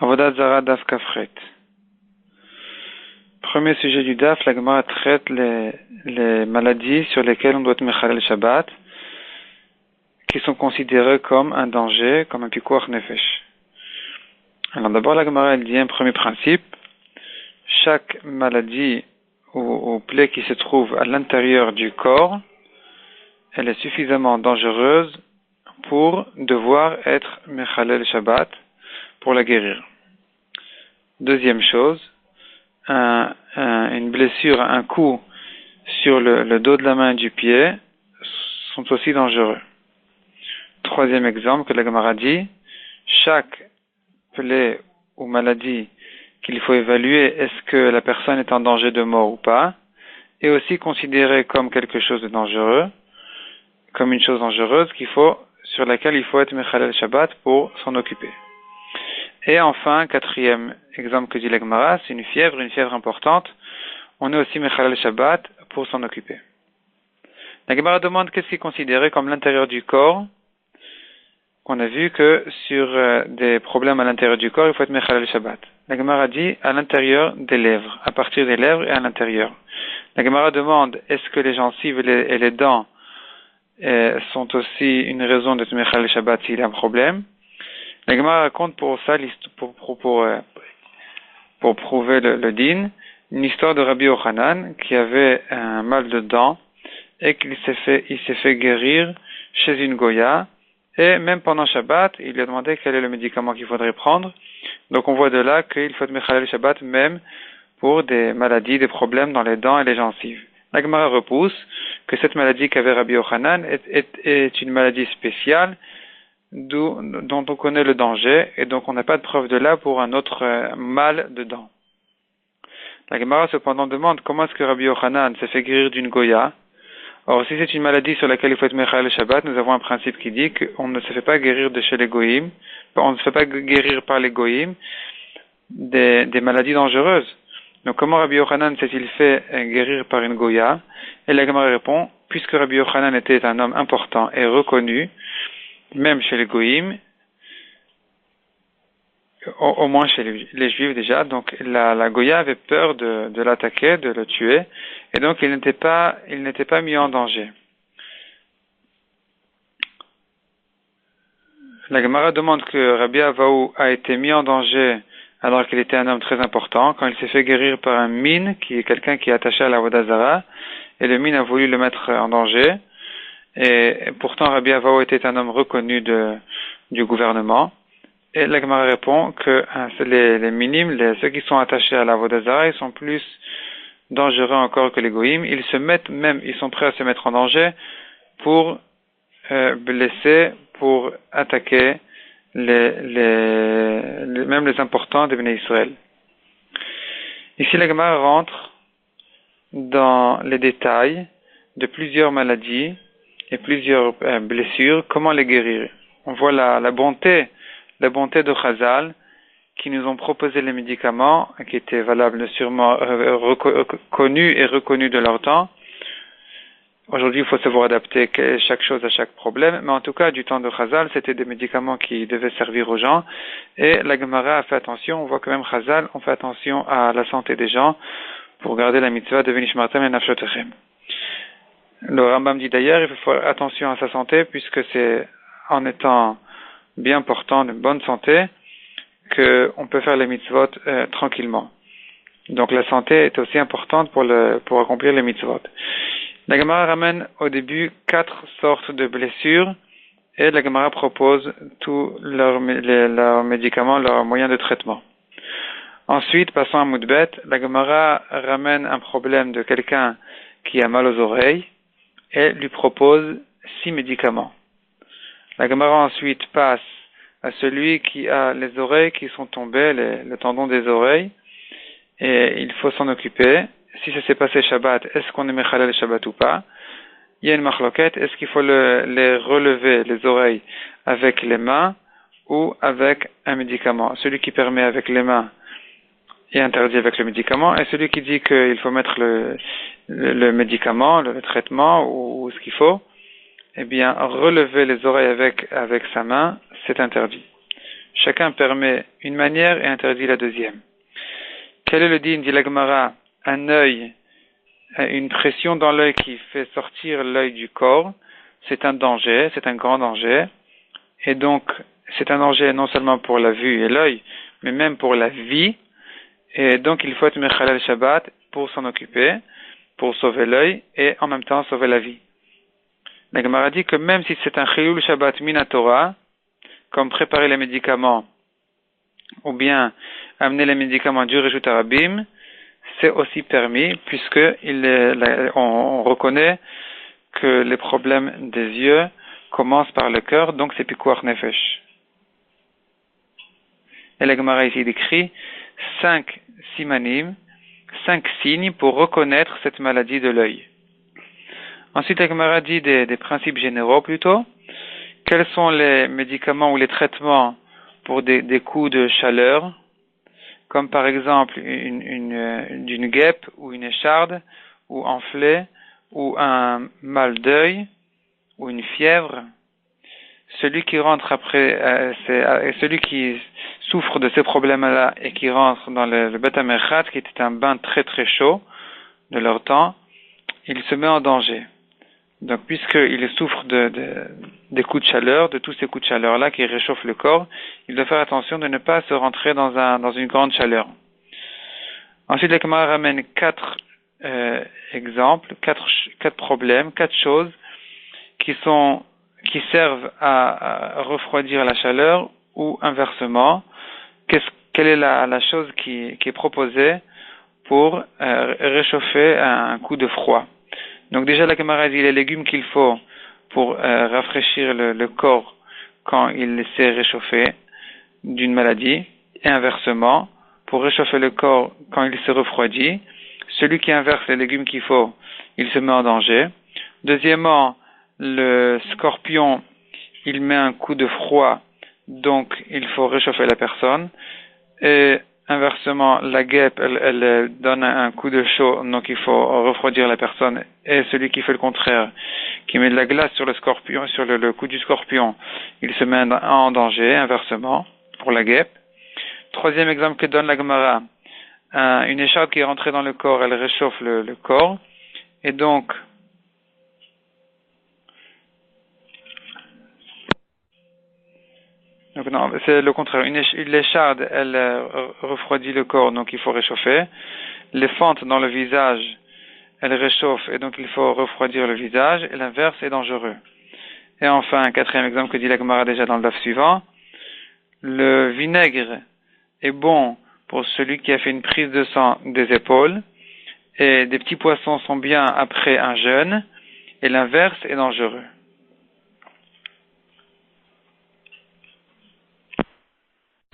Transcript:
Avodat Zara Daf Kafret. Premier sujet du Daf, la Gemara traite les maladies sur lesquelles on doit être Mechalel Shabbat, qui sont considérées comme un danger, comme un pikuach nefesh. Alors d'abord la Gemara elle dit un premier principe: chaque maladie ou plaie qui se trouve à l'intérieur du corps, elle est suffisamment dangereuse pour devoir être Mechalel Shabbat pour la guérir. Deuxième chose, une blessure, un coup sur le dos de la main et du pied sont aussi dangereux. Troisième exemple que la Gemara dit: chaque plaie ou maladie qu'il faut évaluer, est-ce que la personne est en danger de mort ou pas, est aussi considérée comme quelque chose de dangereux, comme une chose dangereuse sur laquelle il faut être Mechalel Shabbat pour s'en occuper. Et enfin, quatrième exemple que dit la Gemara, c'est une fièvre importante. On est aussi Mechalel Shabbat pour s'en occuper. La Gemara demande qu'est-ce qui est considéré comme l'intérieur du corps. On a vu que sur des problèmes à l'intérieur du corps, il faut être Mechalel Shabbat. La Gemara dit à l'intérieur des lèvres, à partir des lèvres et à l'intérieur. La Gemara demande est-ce que les gencives et les dents sont aussi une raison d'être Mechalel Shabbat s'il y a un problème. La Gemara raconte pour ça, pour prouver le din, une histoire de Rabbi Yochanan qui avait un mal de dents et qu'il s'est fait guérir chez une goya, et même pendant Shabbat, il lui a demandé quel est le médicament qu'il faudrait prendre. Donc on voit de là qu'il faut être Mechalel Shabbat même pour des maladies, des problèmes dans les dents et les gencives. La Gemara repousse que cette maladie qu'avait Rabbi Yochanan est une maladie spéciale dont on connaît le danger, et donc on n'a pas de preuve de là pour un autre mal de dents. La Gemara cependant demande comment est-ce que Rabbi Yochanan s'est fait guérir d'une goya. Or, si c'est une maladie sur laquelle il faut être Mechalel Shabbat, nous avons un principe qui dit qu'on ne se fait pas guérir de chez les goïm, on ne se fait pas guérir par les goïm des maladies dangereuses. Donc comment Rabbi Yochanan s'est-il fait guérir par une goya? Et la Gemara répond, puisque Rabbi Yochanan était un homme important et reconnu, même chez les goïm, au moins chez les juifs déjà, donc la goya avait peur de l'attaquer, de le tuer, et donc il n'était pas mis en danger. La Gemara demande que Rabbi Avaou a été mis en danger alors qu'il était un homme très important, quand il s'est fait guérir par un mine, qui est quelqu'un qui est attaché à la Avodat Zara, et le mine a voulu le mettre en danger. Et pourtant Rabbi Avaou était un homme reconnu du gouvernement. Et la Gemara répond que les minimes, ceux qui sont attachés à la Avodat Zara, ils sont plus dangereux encore que les goïm. Ils sont prêts à se mettre en danger pour blesser, pour attaquer même les importants de Bnei Israël. Ici la Gemara rentre dans les détails de plusieurs maladies et plusieurs blessures, comment les guérir. On voit la bonté de Chazal qui nous ont proposé les médicaments qui étaient valables, sûrement connus et reconnus de leur temps. Aujourd'hui, il faut savoir adapter chaque chose à chaque problème, mais en tout cas, du temps de Chazal, c'était des médicaments qui devaient servir aux gens, et la Gemara a fait attention. On voit que même Chazal ont fait attention à la santé des gens pour garder la mitzvah de Venishmartem et Nafshotechem. Le Rambam dit d'ailleurs, il faut faire attention à sa santé, puisque c'est en étant bien portant, de bonne santé, qu'on peut faire les mitzvot tranquillement. Donc la santé est aussi importante pour accomplir les mitzvot. La Gemara ramène au début 4 sortes de blessures, et la Gemara propose tous leurs médicaments, leurs moyens de traitement. Ensuite, passons à Moudbet, la Gemara ramène un problème de quelqu'un qui a mal aux oreilles, et lui propose 6 médicaments. La Gemara ensuite passe à celui qui a les oreilles qui sont tombées, le tendon des oreilles, et il faut s'en occuper. Si ça s'est passé Shabbat, est-ce qu'on est Mechalel Shabbat ou pas? Il y a une marloquette, est-ce qu'il faut les relever, les oreilles, avec les mains ou avec un médicament? Celui qui permet avec les mains est interdit avec le médicament, et celui qui dit qu'il faut mettre le médicament, le traitement ou ce qu'il faut, eh bien, relever les oreilles avec sa main, c'est interdit. Chacun permet une manière et interdit la deuxième. Quel est le din, dit la Gemara? Un œil, une pression dans l'œil qui fait sortir l'œil du corps, c'est un danger, c'est un grand danger. Et donc, c'est un danger non seulement pour la vue et l'œil, mais même pour la vie. Et donc, il faut être mechalel Shabbat pour s'en occuper, pour sauver l'œil et en même temps sauver la vie. La Gemara dit que même si c'est un chilul Shabbat minatora, comme préparer les médicaments ou bien amener les médicaments du Reshut Harabim, c'est aussi permis puisque on reconnaît que les problèmes des yeux commencent par le cœur, donc c'est pikuach nefesh. Et la Gemara ici décrit 5 simanim, 5 signes pour reconnaître cette maladie de l'œil. Ensuite, la Gemara dit des principes généraux plutôt. Quels sont les médicaments ou les traitements pour des coups de chaleur, comme par exemple d'une guêpe ou une écharde, ou enflée, ou un mal d'œil, ou une fièvre. Celui qui rentre après, celui qui souffre de ces problèmes-là et qui rentre dans le Beth HaMerchat, qui était un bain très très chaud de leur temps, il se met en danger. Donc, puisqu'il souffre des coups de chaleur, de tous ces coups de chaleur-là qui réchauffent le corps, il doit faire attention de ne pas se rentrer dans une grande chaleur. Ensuite, la Gemara ramène 4 exemples, 4 problèmes, 4 choses qui servent à refroidir la chaleur ou inversement. Quelle est la chose qui est proposée pour réchauffer un coup de froid? Donc déjà la Gemara dit les légumes qu'il faut pour rafraîchir le corps quand il s'est réchauffé d'une maladie, et inversement, pour réchauffer le corps quand il se refroidit. Celui qui inverse les légumes qu'il faut, il se met en danger. Deuxièmement, le scorpion, il met un coup de froid, donc il faut réchauffer la personne. Et inversement, la guêpe, elle donne un coup de chaud, donc il faut refroidir la personne. Et celui qui fait le contraire, qui met de la glace sur le scorpion, sur le coup du scorpion, il se met en danger, inversement, pour la guêpe. Troisième exemple que donne la Gemara, une écharpe qui est rentrée dans le corps, elle réchauffe le corps. Et donc, non, c'est le contraire. Une écharde, elle refroidit le corps, donc il faut réchauffer. Les fentes dans le visage, elles réchauffent, et donc il faut refroidir le visage. Et l'inverse est dangereux. Et enfin, un quatrième exemple que dit la Gemara déjà dans le daf suivant. Le vinaigre est bon pour celui qui a fait une prise de sang des épaules. Et des petits poissons sont bien après un jeûne. Et l'inverse est dangereux.